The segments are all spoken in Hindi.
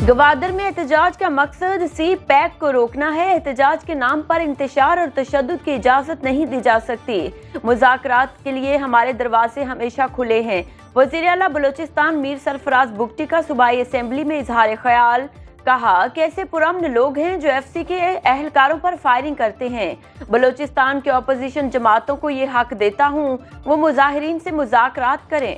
गवादर में एहतजाज का मकसद सी पैक को रोकना है। एहतजाज के नाम पर इंतशार और तशद्दुद की इजाजत नहीं दी जा सकती। मुज़ाकरात के लिए हमारे दरवाजे हमेशा खुले हैं। वज़ीर आला बलोचिस्तान मीर सरफराज बुगटी का सूबाई असेंबली में इजहार ख्याल। कहा कि ऐसे पुरअमन लोग हैं जो एफसी के अहलकारों पर फायरिंग करते हैं। बलोचिस्तान के अपोजिशन जमातों को ये हक देता हूँ वो मुजाहिरीन से मुज़ाकरात करें।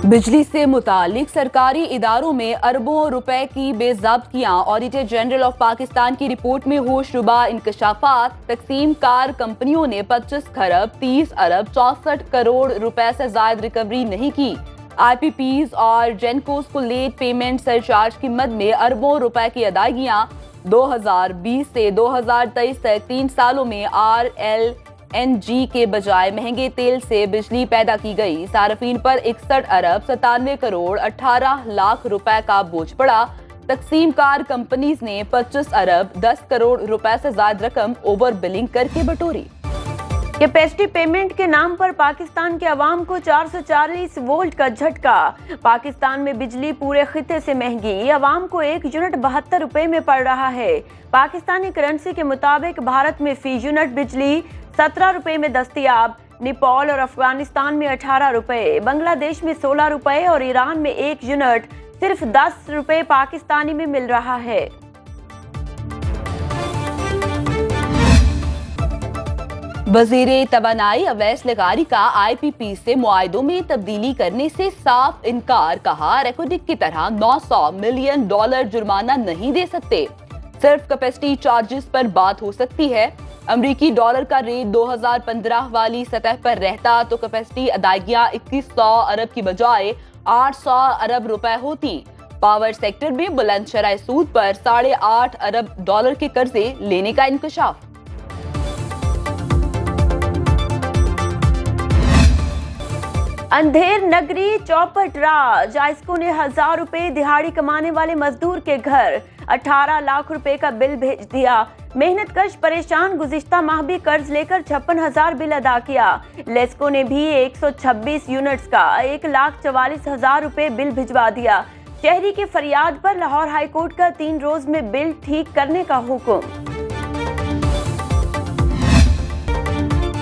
बिजली से मुतालिक सरकारी इदारों में अरबों रुपए की बेज़ाब्तियां। ऑडिटर जनरल ऑफ पाकिस्तान की रिपोर्ट में होशरुबा इंकशाफात। तकसीम कार कंपनियों ने 25 खरब 30 अरब 64 करोड़ रुपए से ज्यादा रिकवरी नहीं की। IPPs और जेनकोस को लेट पेमेंट सरचार्ज की मद में अरबों रुपए की अदायगियां। 2020 से 2023 तक 3 सालों में RLNG के बजाय महंगे तेल से बिजली पैदा की गई। सार्फिन पर 61 अरब 97 करोड़ 18 लाख रुपए का बोझ पड़ा। तकसीम कार कंपनीज ने 25 अरब 10 करोड़ रुपए से ज्यादा रकम ओवर बिलिंग करके बटोरी। कैपेसिटी पेमेंट के नाम पर पाकिस्तान के अवाम को 440 वोल्ट का झटका। पाकिस्तान में बिजली पूरे खिते से महंगी। अवाम को 1 यूनिट 72 रुपए में पड़ रहा है। पाकिस्तानी करेंसी के मुताबिक भारत में फी यूनिट बिजली 17 रुपए में दस्तयाब। नेपाल और अफगानिस्तान में 18 रुपए, बांग्लादेश में 16 रुपए और ईरान में 1 यूनिट सिर्फ 10 रुपए पाकिस्तानी में मिल रहा है। वज़ीरे तवानाई अवैस लगारी का IPP से मुआहिदों में तब्दीली करने से साफ इनकार। कहा रिकॉर्डिंग की तरह $900 मिलियन जुर्माना नहीं दे सकते। सिर्फ कैपेसिटी चार्जेस पर बात हो सकती है। अमरीकी डॉलर का रेट 2015 वाली सतह पर रहता तो कैपेसिटी अदायगियां 2100 अरब की बजाय 800 अरब रुपए होती। पावर सेक्टर में बुलंद शरह सूद पर $8.5 अरब के कर्जे लेने का इंकशाफ। अंधेर नगरी चौपट राज। आइस्को ने 1000 रुपए दिहाड़ी कमाने वाले मजदूर के घर 18 लाख रुपए का बिल भेज दिया। मेहनत कश परेशान गुज़िश्ता माह भी कर्ज लेकर 56,000 बिल अदा किया। लेस्को ने भी 126 यूनिट्स का 1,44,000 रुपए बिल भिजवा दिया। शहरी की फरियाद पर लाहौर हाईकोर्ट का 3 रोज में बिल ठीक करने का हुक्म।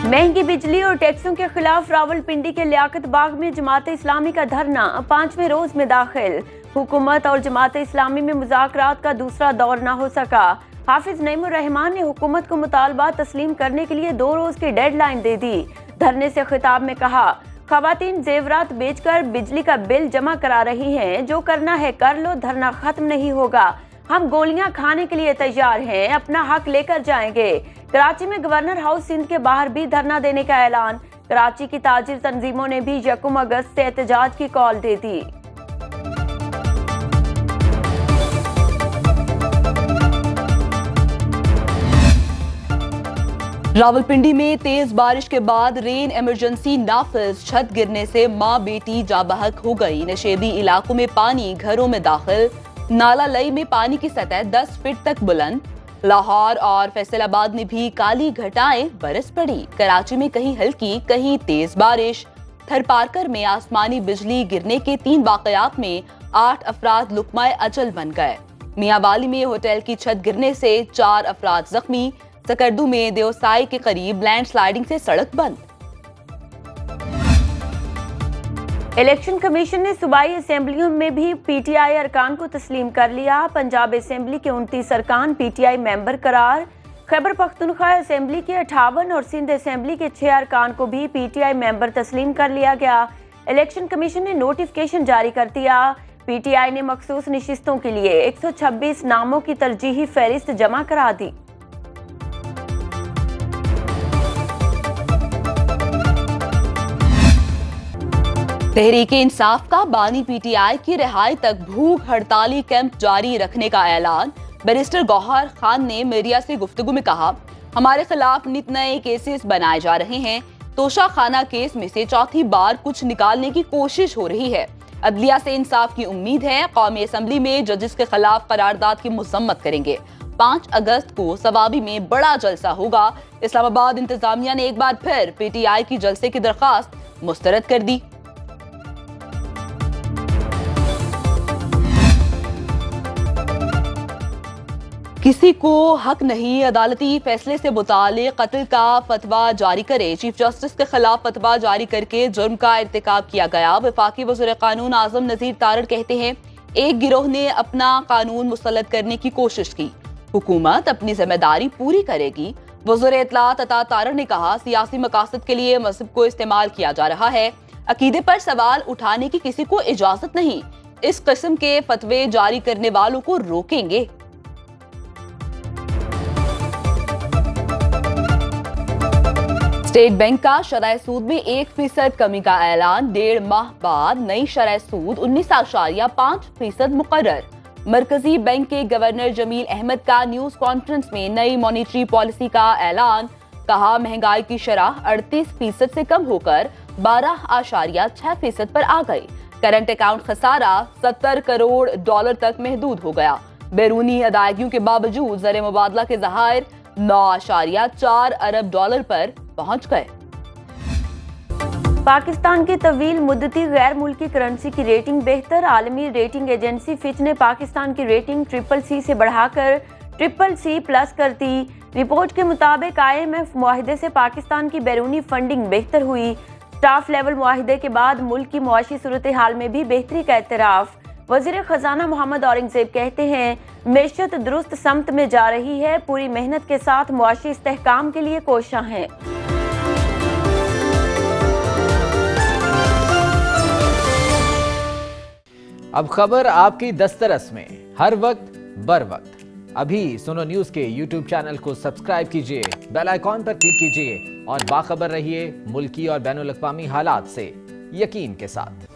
महंगी बिजली और टैक्सों के खिलाफ रावलपिंडी के लियाकत बाग में जमात इस्लामी का धरना 5वें रोज में दाखिल। हुकूमत और जमात इस्लामी में मुज़ाकरात का दूसरा दौर न हो सका। हाफिज नईमुर रहमान ने हुकूमत को मुतालबात तस्लीम करने के लिए 2 रोज की डेडलाइन दे दी। धरने से खिताब में कहा, खवातीन जेवरात बेचकर बिजली का बिल जमा करा रही हैं, जो करना है कर लो, धरना खत्म नहीं होगा। हम गोलियां खाने के लिए तैयार हैं, अपना हक लेकर जाएंगे। कराची में गवर्नर हाउस सिंध के बाहर भी धरना देने का ऐलान। कराची की ताजिर तंजीमों ने भी 1 अगस्त से एहतजाज की कॉल दे दी। रावलपिंडी में तेज बारिश के बाद रेन इमरजेंसी नाफिज। छत गिरने से मां बेटी जाबहक हो गई। नशेबी इलाकों में पानी घरों में दाखिल। नाला लई में पानी की सतह 10 फीट तक बुलंद। लाहौर और फैसलाबाद में भी काली घटाएं बरस पड़ी। कराची में कहीं हल्की कहीं तेज बारिश। थरपारकर में आसमानी बिजली गिरने के 3 वाकयात में 8 अफराद लुकमाए अजल बन गए। मियांवाली में होटल की छत गिरने से 4 अफराद जख्मी। सकर्दू में देवसाई के करीब लैंडस्लाइडिंग से सड़क बंद। इलेक्शन कमीशन ने सूबाई असेंबलियों में भी PTI अरकान को तस्लीम कर लिया। पंजाब असेंबली के 29 अरकान PTI मेंबर करार। खैबर पख्तूनख्वा असेंबली के 58 और सिंध असेंबली के 6 अरकान को भी PTI मेंबर तस्लीम कर लिया गया। इलेक्शन कमीशन ने नोटिफिकेशन जारी कर दिया। PTI ने मखसूस नशिस्तों के लिए 126 नामों की तरजीही फहरिस्त जमा करा दी। तहरीके इंसाफ का बानी PTI की रिहाई तक भूख हड़ताली कैंप जारी रखने का ऐलान। बैरिस्टर गौहर खान ने मीडिया से गुफ्तगू में कहा, हमारे खिलाफ नित नए केसेस बनाए जा रहे हैं। तोशा खाना केस में से चौथी बार कुछ निकालने की कोशिश हो रही है। अदलिया से इंसाफ की उम्मीद है। कौमी असम्बली में जजेस के खिलाफ करारदाद की मजम्मत करेंगे। 5 अगस्त को सवाबी में बड़ा जलसा होगा। इस्लामाबाद इंतजामिया ने एक बार फिर PTI की जलसे की दरखास्त मुस्तरद कर दी। किसी को हक नहीं अदालती फैसले से मुतालिक कत्ल का फतवा जारी करे। चीफ जस्टिस के खिलाफ फतवा जारी करके जुर्म का इर्तिकाब किया गया। वफाकी वज़ीर कानून आजम नज़ीर तारड़ कहते हैं, एक गिरोह ने अपना कानून मुसल्लत करने की कोशिश की, हुकूमत अपनी जिम्मेदारी पूरी करेगी। वज़ीर इत्तलात अता तारड़ ने कहा, सियासी मकासद के लिए मजहब को इस्तेमाल किया जा रहा है, अकीदे पर सवाल उठाने की किसी को इजाजत नहीं। इस किस्म के फतवे जारी करने वालों को रोकेंगे। स्टेट बैंक का शरह सूद में 1% कमी का ऐलान। 1.5 माह बाद नई शरह सूद 19.5% मुकर्रर। मरकजी बैंक के गवर्नर जमील अहमद का न्यूज कॉन्फ्रेंस में नई मॉनिटरी पॉलिसी का ऐलान। कहा, महंगाई की शरह 38% से कम होकर 12.6% पर आ गई। करंट अकाउंट खसारा $70 करोड़ तक महदूद हो गया। बैरूनी अदायगियों के बावजूद ज़र मुबादला के ज़खायर $9.4 अरब पर पहुंच गए। पाकिस्तान की तवील मुद्दती गैर मुल्की करेंसी की रेटिंग बेहतर। आलमी रेटिंग एजेंसी फिच ने पाकिस्तान की रेटिंग CCC से बढ़ाकर CCC+ कर दी। रिपोर्ट के मुताबिक IMF मुआहिदे से पाकिस्तान की बैरूनी फंडिंग बेहतर हुई। स्टाफ लेवल मुआहिदे के बाद मुल्क की मुआशी सूरत हाल में भी बेहतरी का एतराफ। वजीर खजाना मोहम्मद औरंगजेब कहते हैं, मैशत दुरुस्त समत में जा रही है, पूरी मेहनत के साथ मुआशी इस्तेहकाम के लिए कोशिशां हैं। अब खबर आपकी दस्तरस में, हर वक्त बर वक्त। अभी सुनो न्यूज के YouTube चैनल को सब्सक्राइब कीजिए, बेल आइकॉन पर क्लिक कीजिए और बाखबर रहिए मुल्की और बैनुल अक़वामी हालात से यकीन के साथ।